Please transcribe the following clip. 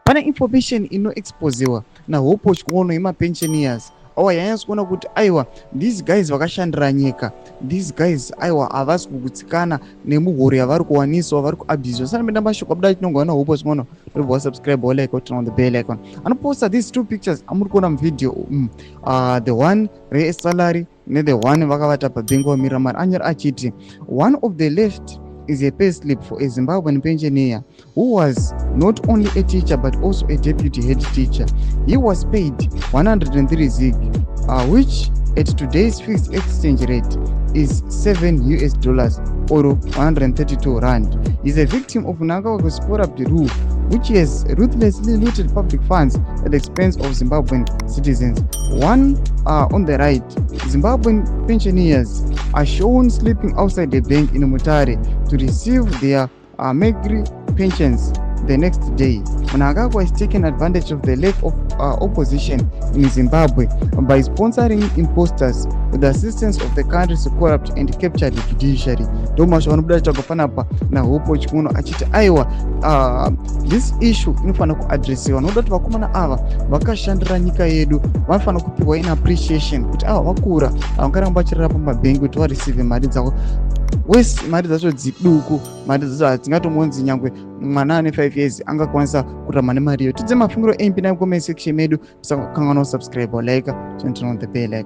Pana information inoexposewa nahope chikuono yemapensioners awa yanyatsa kuona kuti aiwa these guys vakashandira nyika, these guys aiwa havasi kugutsikana nemuhoro yavari kuwaniswa, vari kuabhuzwa. Saka menda mashoko abuda tinongoona hope chikuono wa subscribe wa like turn on the bell icon. Anoposta these two pictures amuri kuona muvideo the one re-salary the one vakavata pabhengi vamira mari anyari achiti one of the left is a pay slip for a Zimbabwean pensioner who was not only a teacher but also a deputy head teacher. He was paid 103 ZiG, which at today's fixed exchange rate is $7 or 132 rand. He's a victim of Nagawa Sport Up the Rule, which has ruthlessly looted public funds at the expense of Zimbabwean citizens. One on the right, Zimbabwean pensioners are shown sleeping outside the bank in Mutare to receive their meagre pensions the next day. Mnangagwa has taken advantage of the lack of opposition in Zimbabwe by sponsoring imposters with the assistance of the country's corrupt and captured judiciary. Domasho vanobuda chitsvaga panapa nahope chikuono achiti aiwa this issue inofana kuadresiwa nokuda kuti vakomana ava vakashandira nyika yedu vanofanira kupiwa in appreciation kuti ava vakura havangaramba vachirara pamabhengi kuti vareceive mari dzavo wese mari dzacho dziduku, mari dzacho hadzingatomonzi nyangwe mwana ane 5 years angakwanisa kurarama nemari iyo. Tidze mafungiro empi nayo comment section medu, tisakanganwa subscribe or like, turn on the bell icon.